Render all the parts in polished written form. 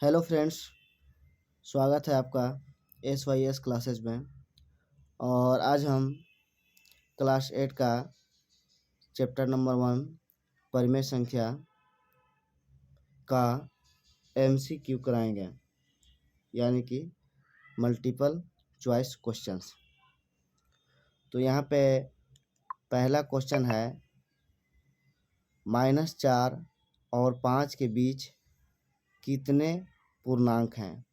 Hello friends, स्वागत है आपका SYS क्लासेस में। और आज हम क्लास 8 का चैप्टर नंबर 1 परिमेय संख्या का MCQ कराएंगे, यानी कि मल्टीपल चॉइस क्वेश्चंस। तो यहाँ पे पहला क्वेश्चन है, -4 और 5 के बीच कितने पूर्णांक हैं।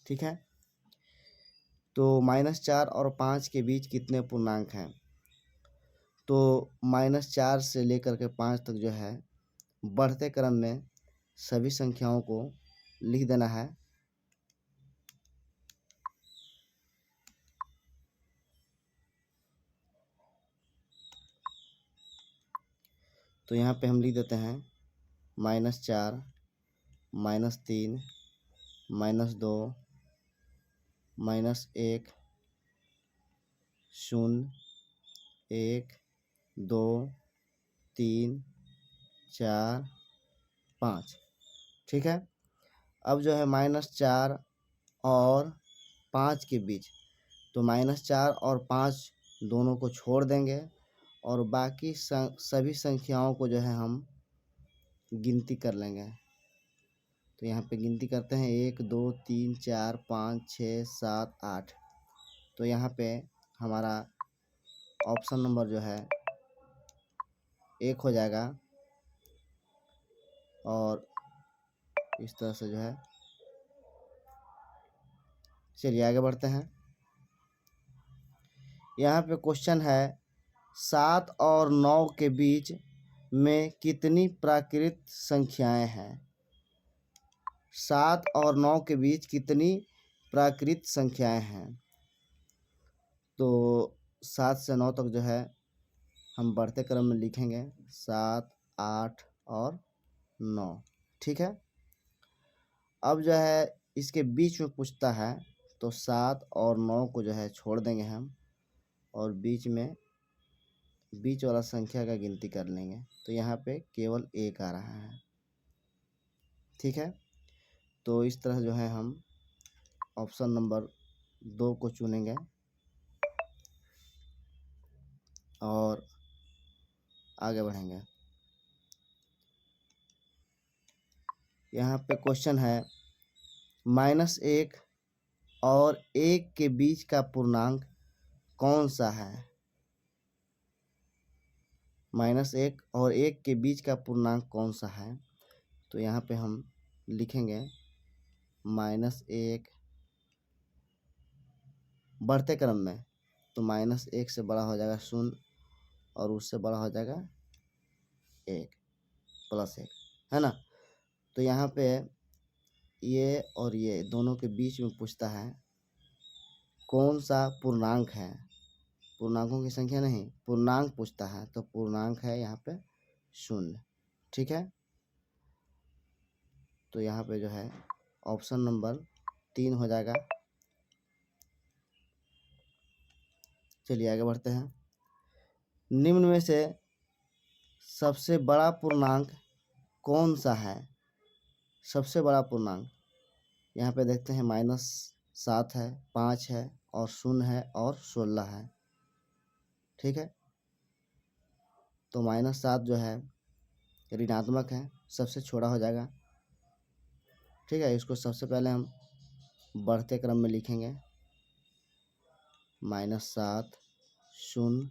ठीक है, तो -4 और 5 के बीच कितने पूर्णांक हैं। तो -4 से लेकर के 5 तक जो है बढ़ते क्रम में सभी संख्याओं को लिख देना है। तो यहाँ पे हम लिख देते हैं -4, -3, -2, -1, 0, 1, 2, 3, 4, 5। ठीक है, अब जो है -4 और 5 के बीच, तो -4 और 5 दोनों को छोड़ देंगे और बाकी सभी संख्याओं को जो है हम गिनती कर लेंगे। तो यहाँ पे गिनती करते हैं 1, 2, 3, 4, 5, 6, 7, 8। तो यहाँ पे हमारा ऑप्शन नंबर जो है 1 हो जाएगा। और इस तरह से जो है, चलिए आगे बढ़ते हैं। यहाँ पे क्वेश्चन है, 7 और 9 के बीच में कितनी प्राकृत संख्याएं हैं। 7 और 9 के बीच कितनी प्राकृत संख्याएं हैं। तो 7 से 9 तक जो है हम बढ़ते क्रम में लिखेंगे, 7, 8 और 9। ठीक है, अब जो है इसके बीच में पूछता है, तो 7 और 9 को जो है छोड़ देंगे हम और बीच वाला संख्या का गिनती कर लेंगे। तो यहाँ पे केवल 1 आ रहा है। ठीक है, तो इस तरह जो है हम ऑप्शन नंबर 2 को चुनेंगे और आगे बढ़ेंगे। यहाँ पे क्वेश्चन है, -1 और 1 के बीच का पूर्णांक कौन सा है। -1 और 1 के बीच का पूर्णांक कौन सा है। तो यहाँ पे हम लिखेंगे -1 बढ़ते क्रम में, तो -1 से बड़ा हो जाएगा 0 और उससे बड़ा हो जाएगा 1 +1, है ना। तो यहाँ पे ये और ये दोनों के बीच में पूछता है कौन सा पूर्णांक है। पूर्णांकों की संख्या नहीं, पूर्णांक पूछता है। तो पूर्णांक है यहाँ पे 0। ठीक है, तो यहाँ पे जो है ऑप्शन नंबर 3 हो जाएगा। चलिए आगे बढ़ते हैं। निम्न में से सबसे बड़ा पूर्णांक कौन सा है। सबसे बड़ा पूर्णांक यहाँ पे देखते हैं, -7 है, 5 है और 0 है और 16 है। ठीक है, तो -7 जो है ऋणात्मक है, सबसे छोटा हो जाएगा। ठीक है, इसको सबसे पहले हम बढ़ते क्रम में लिखेंगे, -7, 0,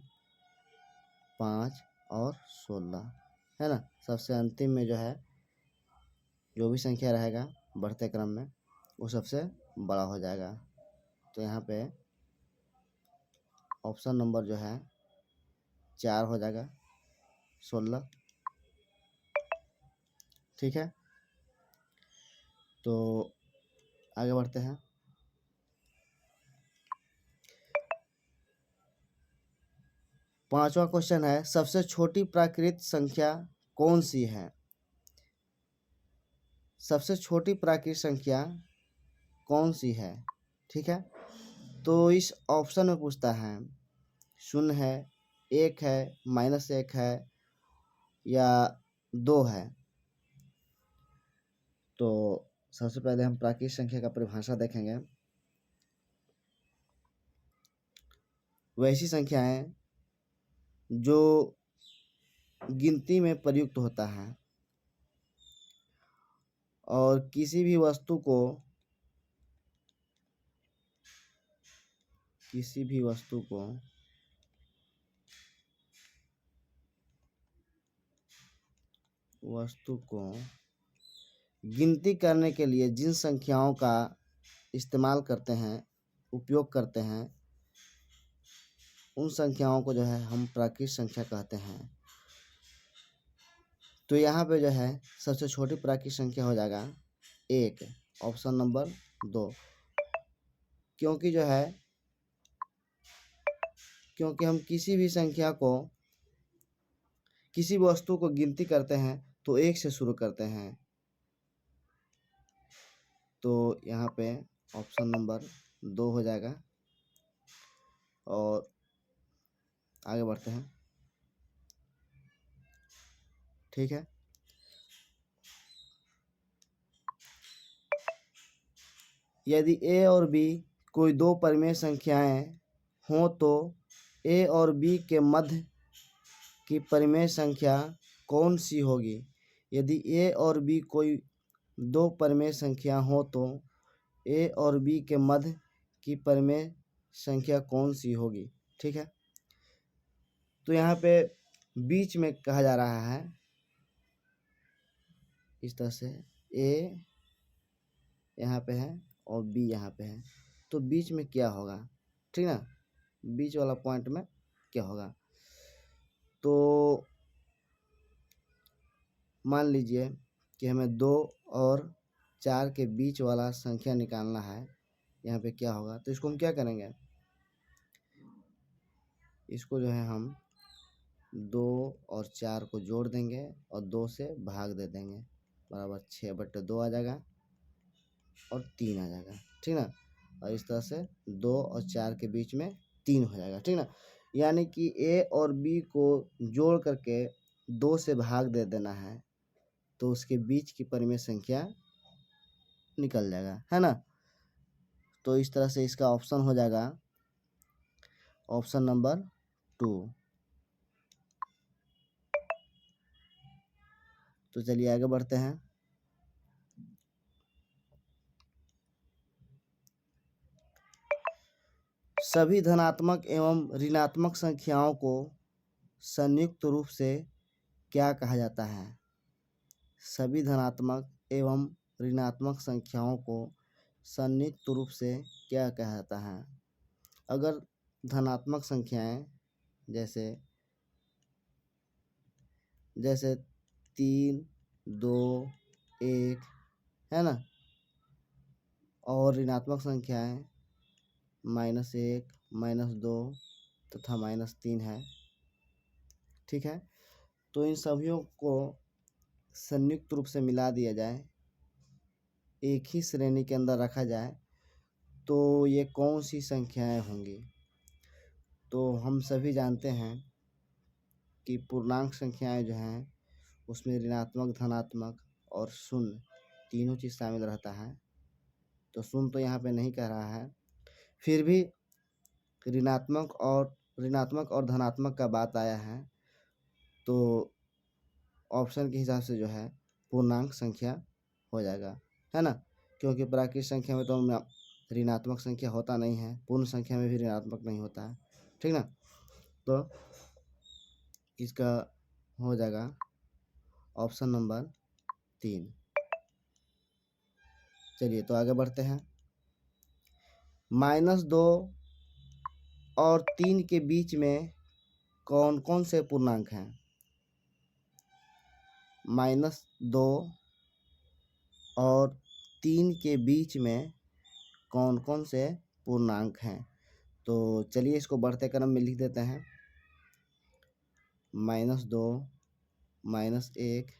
5 और 16, है ना। सबसे अंतिम में जो है जो भी संख्या रहेगा बढ़ते क्रम में वो सबसे बड़ा हो जाएगा। तो यहाँ पे ऑप्शन नंबर जो है 4 हो जाएगा, 16। ठीक है, तो आगे बढ़ते हैं। पांचवा क्वेश्चन है, सबसे छोटी प्राकृत संख्या कौन सी है। सबसे छोटी प्राकृत संख्या कौन सी है। ठीक है, तो इस ऑप्शन में पूछता है 0 है, 1 है, -1 है या 2 है। तो सबसे पहले हम प्राकृत संख्या का परिभाषा देखेंगे। वैसी संख्याएं जो गिनती में प्रयुक्त होता है और किसी भी वस्तु को गिनती करने के लिए जिन संख्याओं का इस्तेमाल करते हैं, उपयोग करते हैं, उन संख्याओं को जो है हम प्राकृत संख्या कहते हैं। तो यहाँ पे जो है सबसे छोटी प्राकृत संख्या हो जाएगा 1, ऑप्शन नंबर 2। क्योंकि हम किसी भी वस्तु को गिनती करते हैं तो 1 से शुरू करते हैं। तो यहाँ पे ऑप्शन नंबर 2 हो जाएगा। और आगे बढ़ते हैं। ठीक है, यदि a और b कोई दो परिमेय संख्याएं हों तो a और b के मध्य की परिमेय संख्या कौन सी होगी? यदि a और b कोई दो परिमेय संख्या हो तो a और b के मध्य की परिमेय संख्या कौन सी होगी? ठीक है, तो यहाँ पे बीच में कहा जा रहा है इस तरह से, a यहाँ पे है और b यहाँ पे है, तो बीच में क्या होगा? ठीक ना, बीच वाला पॉइंट में क्या होगा? तो मान लीजिए कि हमें 2 और 4 के बीच वाला संख्या निकालना है। यहाँ पे क्या होगा? तो इसको हम क्या करेंगे, इसको जो है हम 2 और 4 को जोड़ देंगे और 2 से भाग दे देंगे, बराबर 6/2 आ जाएगा और 3 आ जाएगा। ठीक ना, और इस तरह से 2 और 4 के बीच में 3 हो जाएगा। ठीक ना, यानी कि a और b को जोड़ करके 2 से भाग दे देना है तो उसके बीच की परिमेय संख्या निकल जाएगा, है ना। तो इस तरह से इसका ऑप्शन हो जाएगा ऑप्शन नंबर 2। तो चलिए आगे बढ़ते हैं। सभी धनात्मक एवं ऋणात्मक संख्याओं को संयुक्त रूप से क्या कहा जाता है? सभी धनात्मक एवं ऋणात्मक संख्याओं को संयुक्त रूप से क्या कहा जाता है? अगर धनात्मक संख्याएं जैसे 3, 2, 1 है ना, और ऋणात्मक संख्याएं -1, -2 तथा -3 है। ठीक है, तो इन सभी को संयुक्त रूप से मिला दिया जाए, एक ही श्रेणी के अंदर रखा जाए तो ये कौन सी संख्याएं होंगी? तो हम सभी जानते हैं कि पूर्णांक संख्याएं जो हैं उसमें ऋणात्मक, धनात्मक और शून्य तीनों चीज़ शामिल रहता है। तो शून्य तो यहाँ पे नहीं कह रहा है, फिर भी ऋणात्मक और धनात्मक का बात आया है तो ऑप्शन के हिसाब से जो है पूर्णांक संख्या हो जाएगा, है ना। क्योंकि प्राकृत संख्या में तो ऋणात्मक संख्या होता नहीं है, पूर्ण संख्या में भी ऋणात्मक नहीं होता है। ठीक ना, तो इसका हो जाएगा ऑप्शन नंबर 3। चलिए तो आगे बढ़ते हैं। -2 और 3 के बीच में कौन कौन से पूर्णांक हैं? -2 और 3 के बीच में कौन कौन से पूर्णांक हैं? तो चलिए इसको बढ़ते क्रम में लिख देते हैं। -2, -1,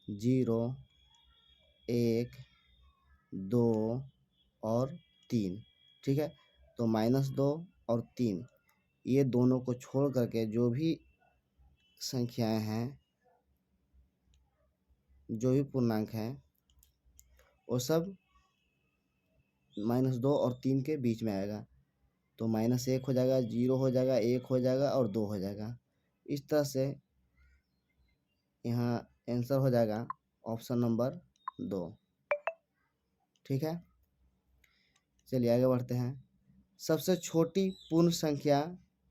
0, 1, 2 और 3। ठीक है, तो -2 और 3 ये दोनों को छोड़ करके जो भी संख्याएं हैं, जो भी पूर्णांक हैं, वो सब -2 और 3 के बीच में आएगा। तो -1 हो जाएगा, 0 हो जाएगा, 1 हो जाएगा और 2 हो जाएगा। इस तरह से यहाँ आंसर हो जाएगा ऑप्शन नंबर 2। ठीक है, चलिए आगे बढ़ते हैं। सबसे छोटी पूर्ण संख्या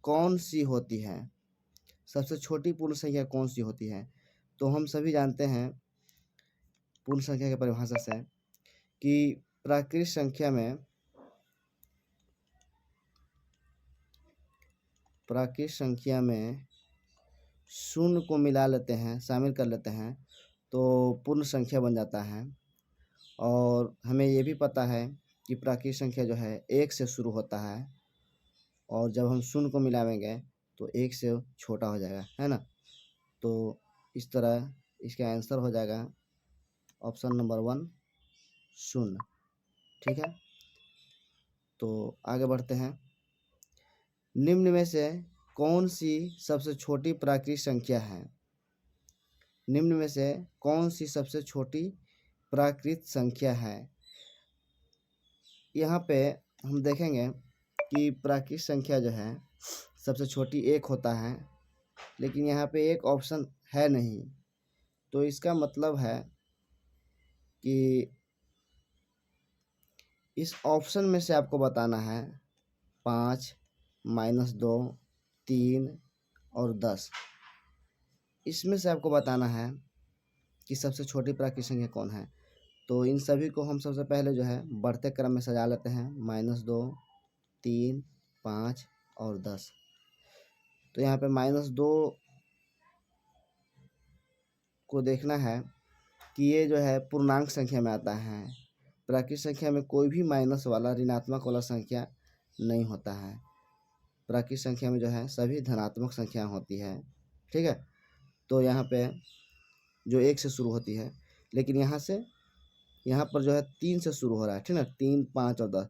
कौन सी होती है? सबसे छोटी पूर्ण संख्या कौन सी होती है? तो हम सभी जानते हैं पूर्ण संख्या की परिभाषा से कि प्राकृत संख्या में शून्य को मिला लेते हैं, शामिल कर लेते हैं, तो पूर्ण संख्या बन जाता है। और हमें ये भी पता है कि प्राकृत संख्या जो है 1 से शुरू होता है, और जब हम शून्य को मिलाएंगे तो 1 से छोटा हो जाएगा, है ना। तो इस तरह इसका आंसर हो जाएगा ऑप्शन नंबर 1 शून्य। ठीक है, तो आगे बढ़ते हैं। निम्न में से कौन सी सबसे छोटी प्राकृत संख्या है? निम्न में से कौन सी सबसे छोटी प्राकृत संख्या है? यहाँ पे हम देखेंगे कि प्राकृत संख्या जो है सबसे छोटी 1 होता है, लेकिन यहाँ पे एक ऑप्शन है नहीं। तो इसका मतलब है कि इस ऑप्शन में से आपको बताना है 5, -2, 3 और 10। इसमें से आपको बताना है कि सबसे छोटी प्राकृत संख्या कौन है। तो इन सभी को हम सबसे पहले जो है बढ़ते क्रम में सजा लेते हैं, -2, 3, 5 और 10। तो यहाँ पे -2 को देखना है कि ये जो है पूर्णांक संख्या में आता है। प्राकृत संख्या में कोई भी माइनस वाला, ऋणात्मक वाला संख्या नहीं होता है। प्राकृत संख्या में जो है सभी धनात्मक संख्या होती है। ठीक है, तो यहाँ पे जो 1 से शुरू होती है, लेकिन यहाँ पर जो है 3 से शुरू हो रहा है। ठीक है, 3, 5 और 10।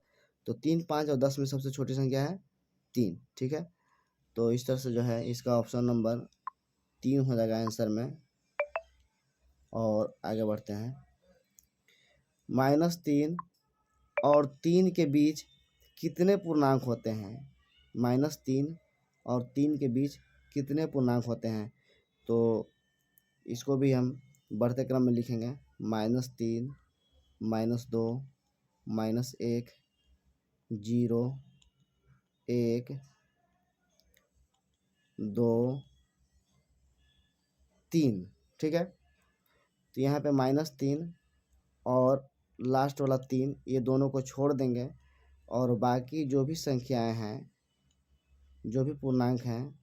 तो 3, 5 और 10 में सबसे छोटी संख्या है 3। ठीक है, तो इस तरह से जो है इसका ऑप्शन नंबर 3 हो जाएगा आंसर में। और आगे बढ़ते हैं। -3 और 3 के बीच कितने पूर्णांक होते हैं? -3 और 3 के बीच कितने पूर्णांक होते हैं? तो इसको भी हम बढ़ते क्रम में लिखेंगे, -3, -2, -1, 0, 1, 2, 3। ठीक है, तो यहाँ पे -3 और लास्ट वाला 3, ये दोनों को छोड़ देंगे और बाकी जो भी संख्याएं हैं, जो भी पूर्णांक हैं,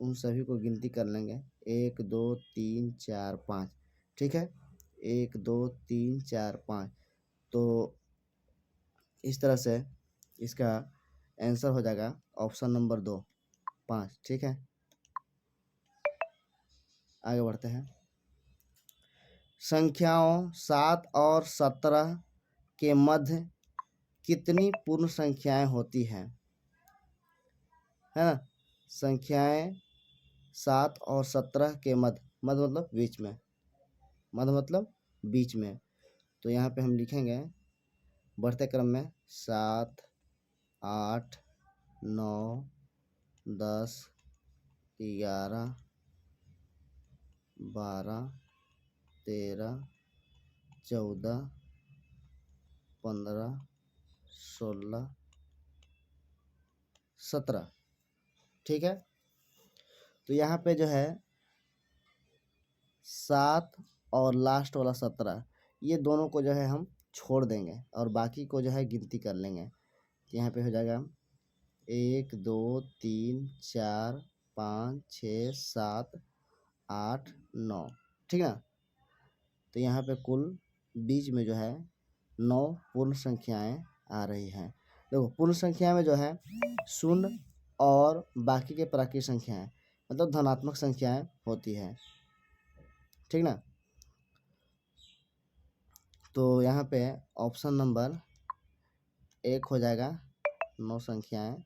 उन सभी को गिनती कर लेंगे। 1, 2, 3, 4, 5। ठीक है, 1, 2, 3, 4, 5। तो इस तरह से इसका आंसर हो जाएगा ऑप्शन नंबर 2, 5। ठीक है, आगे बढ़ते हैं। संख्याओं 7 और 17 के मध्य कितनी पूर्ण संख्याएं होती हैं? है ना, संख्याएं 7 और 17 के मध्य, मध्य मतलब बीच में, मध्य मतलब बीच में। तो यहाँ पे हम लिखेंगे बढ़ते क्रम में 7, 8, 9, 10, 11, 12, 13, 14, 15, 16, 17। ठीक है, तो यहाँ पे जो है 7 और लास्ट वाला 17, ये दोनों को जो है हम छोड़ देंगे और बाकी को जो है गिनती कर लेंगे। तो यहाँ पे हो जाएगा 1, 2, 3, 4, 5, 6, 7, 8, 9। ठीक है ना, तो यहाँ पे कुल बीच में जो है 9 पूर्ण संख्याएं आ रही हैं। देखो, पूर्ण संख्या में जो है शून्य और बाकी के प्राकृत संख्याएं, मतलब धनात्मक संख्याएं होती है। ठीक ना, तो यहाँ पे ऑप्शन नंबर 1 हो जाएगा 9 संख्याएं।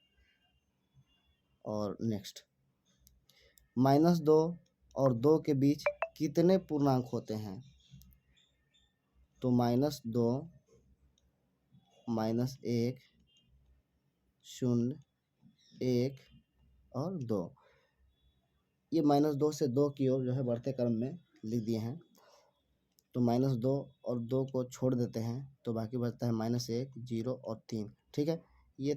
और नेक्स्ट, -2 और 2 के बीच कितने पूर्णांक होते हैं? तो -2 -1 0 1 और 2, ये -2 से 2 की ओर जो है बढ़ते क्रम में लिख दिए हैं। तो -2 और 2 को छोड़ देते हैं तो बाकी बचता है -1 0 और 3। ठीक है, ये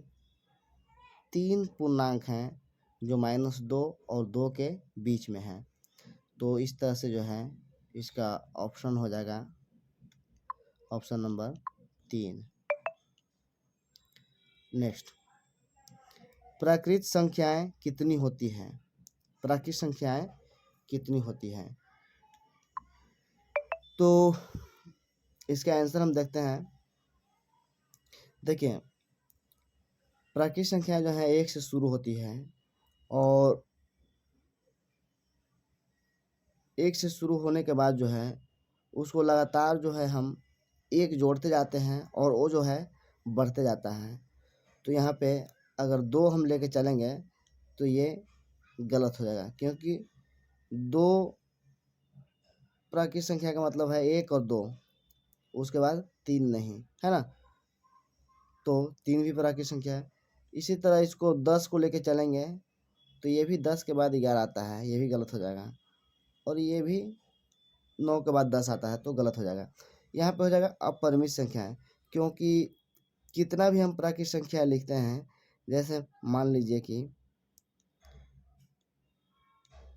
3 पूर्णांक हैं जो -2 और 2 के बीच में हैं। तो इस तरह से जो है इसका ऑप्शन हो जाएगा ऑप्शन नंबर 3। नेक्स्ट, प्राकृत संख्याएं कितनी होती हैं? प्राकृत संख्याएं कितनी होती हैं? तो इसका आंसर हम देखते हैं। देखिए, प्राकृत संख्या जो है 1 से शुरू होती है और 1 से शुरू होने के बाद जो है उसको लगातार जो है हम 1 जोड़ते जाते हैं और वो जो है बढ़ते जाता है। तो यहाँ पे अगर 2 हम लेके चलेंगे तो ये गलत हो जाएगा, क्योंकि 2 प्राकृत संख्या का मतलब है 1 और 2, उसके बाद 3 नहीं, है ना। तो 3 भी प्राकृत संख्या है। इसी तरह इसको 10 को लेके चलेंगे तो ये भी 10 के बाद 11 आता है, ये भी गलत हो जाएगा। और ये भी 9 के बाद 10 आता है तो गलत हो जाएगा। यहाँ पे हो जाएगा अपरिमित संख्याएं, क्योंकि कितना भी हम प्राकृत संख्या लिखते हैं, जैसे मान लीजिए कि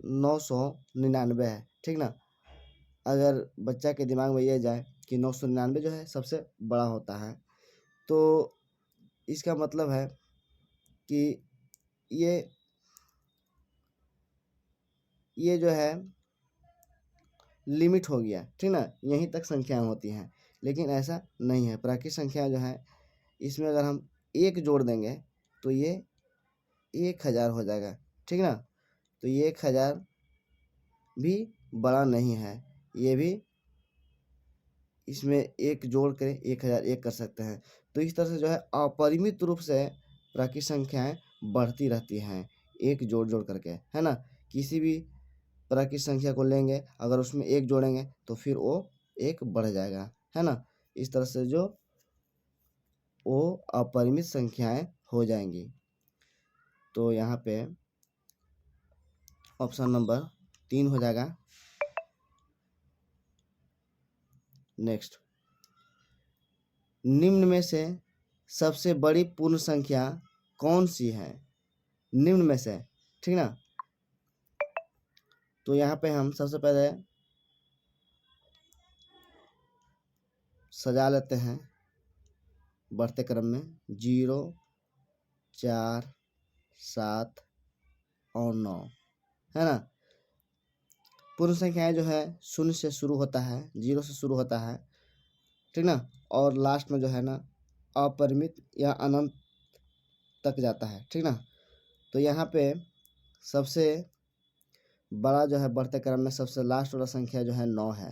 999 है, ठीक ना। अगर बच्चा के दिमाग में ये जाए कि 999 जो है सबसे बड़ा होता है, तो इसका मतलब है कि ये जो है लिमिट हो गया, ठीक ना, यहीं तक संख्याएं होती हैं। लेकिन ऐसा नहीं है। प्राकृत संख्या जो है इसमें अगर हम 1 जोड़ देंगे तो ये 1000 हो जाएगा, ठीक ना। तो ये 1000 भी बड़ा नहीं है, ये भी इसमें 1 जोड़ कर 1001 कर सकते हैं। तो इस तरह से जो है अपरिमित रूप से प्राकृत संख्याएं बढ़ती रहती हैं, 1 जोड़ जोड़ करके, है ना। किसी भी प्राकृत संख्या को लेंगे, अगर उसमें 1 जोड़ेंगे तो फिर वो 1 बढ़ जाएगा, है ना। इस तरह से जो वो अपरिमित संख्याएं हो जाएंगी। तो यहाँ पे ऑप्शन नंबर 3 हो जाएगा। नेक्स्ट, निम्न में से सबसे बड़ी पूर्ण संख्या कौन सी है? निम्न में से, ठीक ना। तो यहाँ पे हम सबसे पहले सजा लेते हैं बढ़ते क्रम में 0 4 7 और 9, है ना। पूर्ण संख्याएं जो है 0 से शुरू होता है, 0 से शुरू होता है, ठीक ना। और लास्ट में जो है ना अपरिमित या अनंत तक जाता है, ठीक ना। तो यहाँ पे सबसे बड़ा जो है बढ़ते क्रम में सबसे लास्ट वाला संख्या जो है 9 है।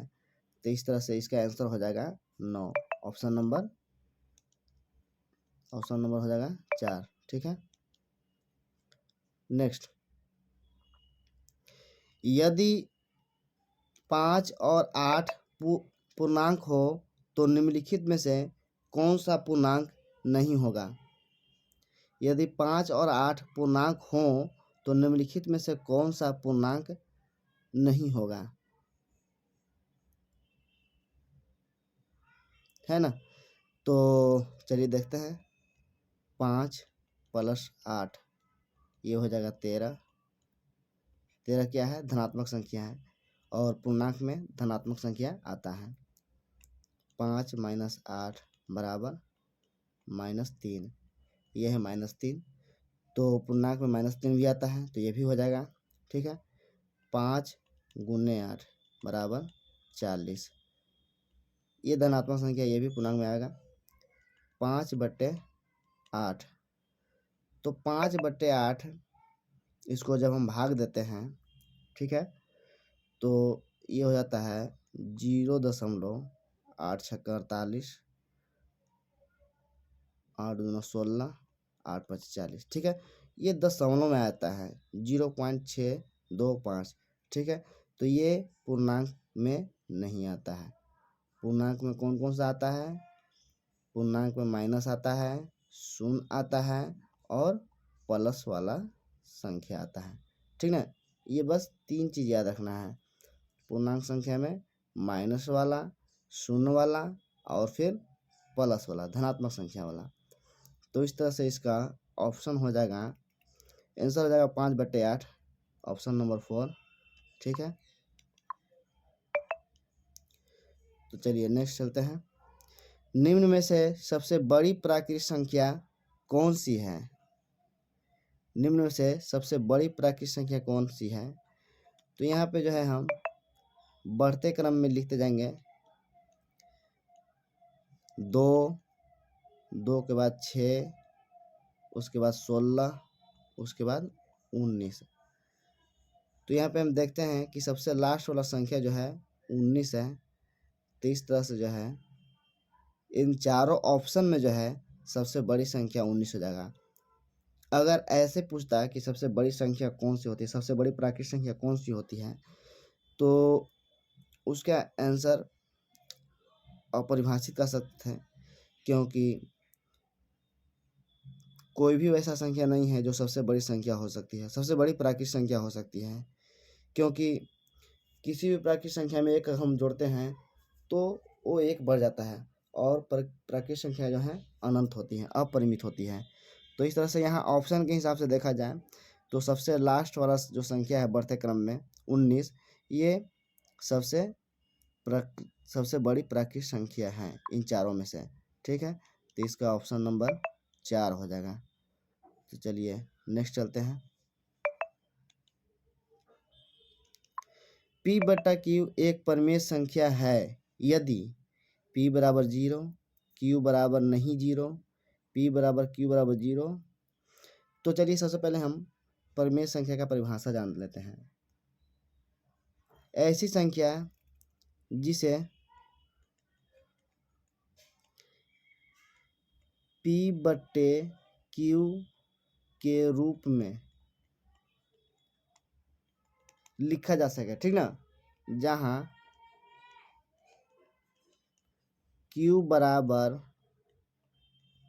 तो इस तरह से इसका आंसर हो जाएगा 9। ऑप्शन नंबर हो जाएगा 4, ठीक है। नेक्स्ट, यदि 5 और 8 पूर्णांक हो तो निम्नलिखित में से कौन सा पूर्णांक नहीं होगा? यदि 5 और 8 पूर्णांक हो तो निम्नलिखित में से कौन सा पूर्णांक नहीं होगा, है ना। तो चलिए देखते हैं। 5 + 8 ये हो जाएगा 13। 13 क्या है? धनात्मक संख्या है और पूर्णांक में धनात्मक संख्या आता है। 5 - 8 = -3, यह है -3। तो पूर्णांक में -3 भी आता है तो ये भी हो जाएगा, ठीक है। 5 × 8 = 40, ये धनात्मक संख्या, ये भी पूर्णांक में आएगा। 5/8, तो 5/8 इसको जब हम भाग देते हैं, ठीक है, तो ये हो जाता है 0.8 × 48, 8 × 16, 8 × 5 = 40, ठीक है। ये दशमलव में आता है 0.625, ठीक है। तो ये पूर्णांक में नहीं आता है। पूर्णांक में कौन कौन सा आता है? पूर्णांक में माइनस आता है, शून्य आता है और प्लस वाला संख्या आता है। ठीक ना, ये बस 3 चीज़ याद रखना है। पूर्णांक संख्या में माइनस वाला, शून्य वाला और फिर प्लस वाला, धनात्मक संख्या वाला। तो इस तरह से इसका ऑप्शन हो जाएगा, आंसर हो जाएगा 5/8, ऑप्शन नंबर 4। ठीक है, तो चलिए नेक्स्ट चलते हैं। निम्न में से सबसे बड़ी प्राकृतिक संख्या कौन सी है? निम्न में से सबसे बड़ी प्राकृतिक संख्या कौन सी है? तो यहाँ पे जो है हम बढ़ते क्रम में लिखते जाएंगे। 2, 2 के बाद 6, उसके बाद 16, उसके बाद 19। तो यहाँ पे हम देखते हैं कि सबसे लास्ट वाला संख्या जो है 19 है। तो इस तरह से जो है इन चारों ऑप्शन में जो है सबसे बड़ी संख्या 19 हो जाएगा। अगर ऐसे पूछता है कि सबसे बड़ी संख्या कौन सी होती है, सबसे बड़ी प्राकृतिक संख्या कौन सी होती है, तो उसका आंसर अपरिभाषित कर सकते हैं, क्योंकि कोई भी वैसा संख्या नहीं है जो सबसे बड़ी संख्या हो सकती है, सबसे बड़ी प्राकृतिक संख्या हो सकती है। क्योंकि किसी भी प्राकृतिक संख्या में एक हम जोड़ते हैं तो वो एक बढ़ जाता है और प्राकृतिक संख्या जो है अनंत होती है, अपरिमित होती है। तो इस तरह से यहाँ ऑप्शन के हिसाब से देखा जाए तो सबसे लास्ट वाला जो संख्या है बढ़ते क्रम में 19, ये सबसे बड़ी प्राकृतिक संख्या है इन चारों में से। ठीक है, तो इसका ऑप्शन नंबर 4 हो जाएगा। तो चलिए नेक्स्ट चलते हैं। P/Q एक परिमेय संख्या है यदि P बराबर 0, Q बराबर नहीं 0, P बराबर Q बराबर 0। तो चलिए सबसे पहले हम परिमेय संख्या का परिभाषा जान लेते हैं। ऐसी संख्या जिसे P/Q के रूप में लिखा जा सके, ठीक ना, जहाँ Q बराबर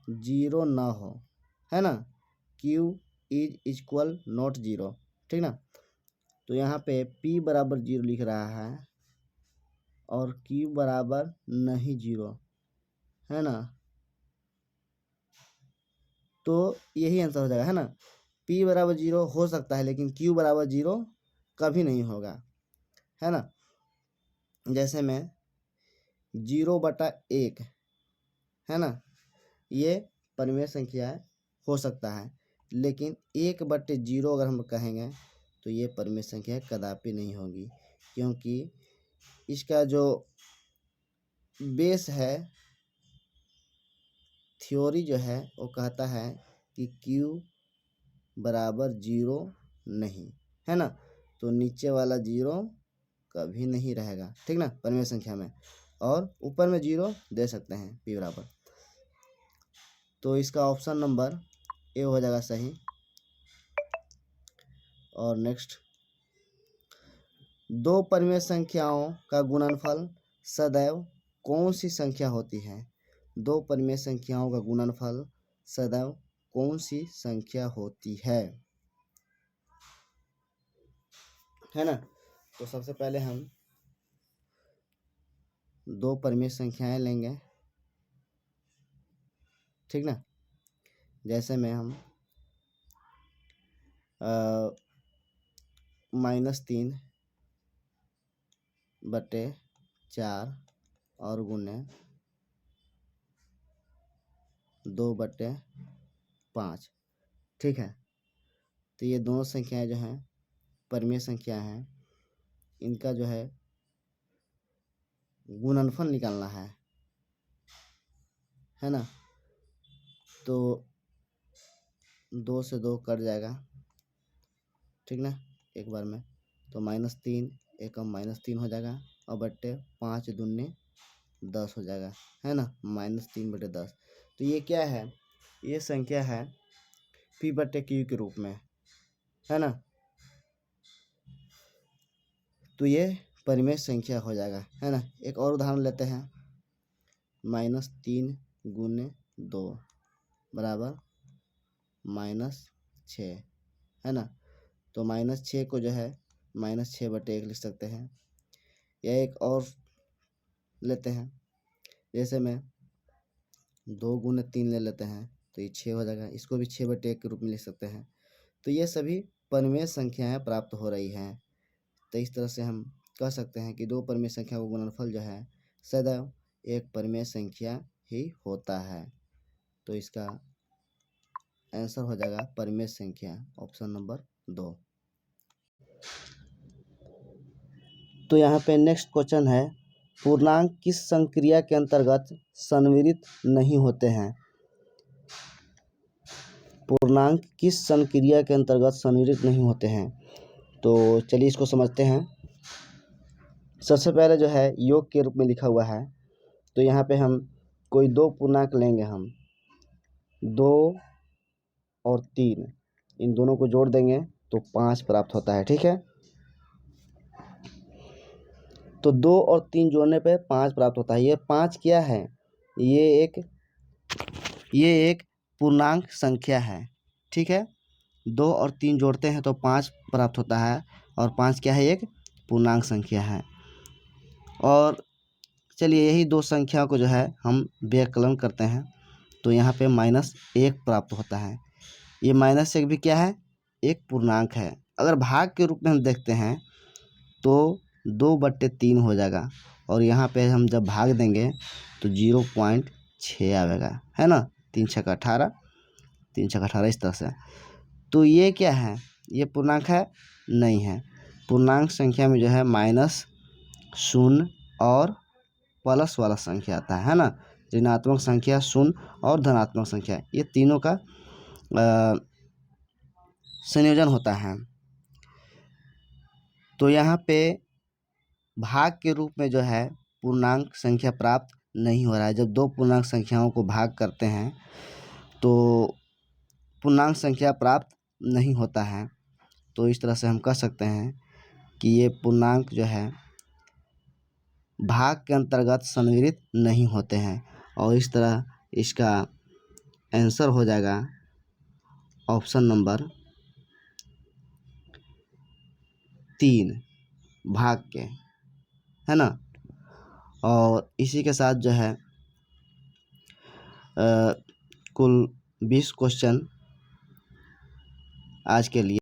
0 ना हो, है ना, Q इज इक्वल नॉट 0, ठीक ना। तो यहाँ पे P बराबर 0 लिख रहा है और Q बराबर नहीं 0, है ना, तो यही आंसर हो जाएगा, है ना। P बराबर 0 हो सकता है लेकिन Q बराबर 0 कभी नहीं होगा, है ना। जैसे में 0/1, है ना, ये परिमेय संख्या हो सकता है, लेकिन 1/0 अगर हम कहेंगे तो ये परिमेय संख्या कदापि नहीं होगी, क्योंकि इसका जो बेस है, थ्योरी जो है वो कहता है कि Q बराबर 0 नहीं, है ना, तो नीचे वाला 0 कभी नहीं रहेगा, ठीक ना, परिमेय संख्या में, और ऊपर में 0 दे सकते हैं P बराबर। तो इसका ऑप्शन नंबर ए हो जाएगा सही। और नेक्स्ट, दो परिमेय संख्याओं का गुणनफल सदैव कौन सी संख्या होती है? दो परिमेय संख्याओं का गुणनफल सदैव कौन सी संख्या होती है ना। तो सबसे पहले हम दो परिमेय संख्याएं लेंगे, ठीक ना। जैसे में हम -3/4 और गुने 2/5, ठीक है। तो ये दोनों संख्याएं जो हैं परिमेय संख्या हैं, इनका जो है गुणनफल निकालना है ना। तो 2 से 2 कट जाएगा, ठीक ना, एक बार में। तो -3 एकम -3 हो जाएगा और बट्टे 5 दूनी 10 हो जाएगा, है ना, -3/10। तो ये क्या है, ये संख्या है P/Q के रूप में, है ना। तो ये परिमेय संख्या हो जाएगा, है ना। एक और उदाहरण लेते हैं। -3 गुने 2 बराबर -6 है ना। तो -6 को जो है -6/1 लिख सकते हैं। या एक और लेते हैं, जैसे में 2 गुने 3 ले लेते हैं तो ये 6 हो जाएगा। इसको भी 6/1 के रूप में लिख सकते हैं। तो ये सभी परिमेय संख्याएं प्राप्त हो रही हैं। तो इस तरह से हम कह सकते हैं कि दो परिमेय संख्या का गुणनफल जो है सदैव एक परिमेय संख्या ही होता है। तो इसका आंसर हो जाएगा परिमेय संख्या, ऑप्शन नंबर 2। तो यहाँ पे नेक्स्ट क्वेश्चन है, पूर्णांक किस संक्रिया के अंतर्गत संविलित नहीं होते हैं? पूर्णांक किस संक्रिया के अंतर्गत संविलित नहीं होते हैं? तो चलिए इसको समझते हैं। सबसे पहले जो है योग के रूप में लिखा हुआ है। तो यहाँ पे हम कोई दो पूर्णांक लेंगे, हम 2 और 3, इन दोनों को जोड़ देंगे तो 5 प्राप्त होता है। ठीक है, तो 2 और 3 जोड़ने पे 5 प्राप्त होता है। ये 5 क्या है? ये एक पूर्णांक संख्या है। ठीक है, 2 और 3 जोड़ते हैं तो 5 प्राप्त होता है, और 5 क्या है? एक पूर्णांक संख्या है। और चलिए यही दो संख्याओं को जो है हम व्यवकलन करते हैं तो यहाँ पे -1 प्राप्त होता है। ये -1 भी क्या है? एक पूर्णांक है। अगर भाग के रूप में हम देखते हैं तो 2/3 हो जाएगा, और यहाँ पे हम जब भाग देंगे तो 0.6 आएगा, है ना। 3 × 6 = 18, 3 × 6 = 18, इस तरह से। तो ये क्या है? ये पूर्णांक है? नहीं है। पूर्णांक संख्या में जो है -0 और प्लस वाला संख्या आता है ना। ऋणात्मक संख्या, शून्य और धनात्मक संख्या, ये तीनों का संयोजन होता है। तो यहाँ पे भाग के रूप में जो है पूर्णांक संख्या प्राप्त नहीं हो रहा है। जब दो पूर्णांक संख्याओं को भाग करते हैं तो पूर्णांक संख्या प्राप्त नहीं होता है। तो इस तरह से हम कह सकते हैं कि ये पूर्णांक जो है भाग के अंतर्गत संविलित नहीं होते हैं, और इस तरह इसका आंसर हो जाएगा ऑप्शन नंबर 3, भाग के, है ना। और इसी के साथ जो है कुल 20 क्वेश्चन आज के लिए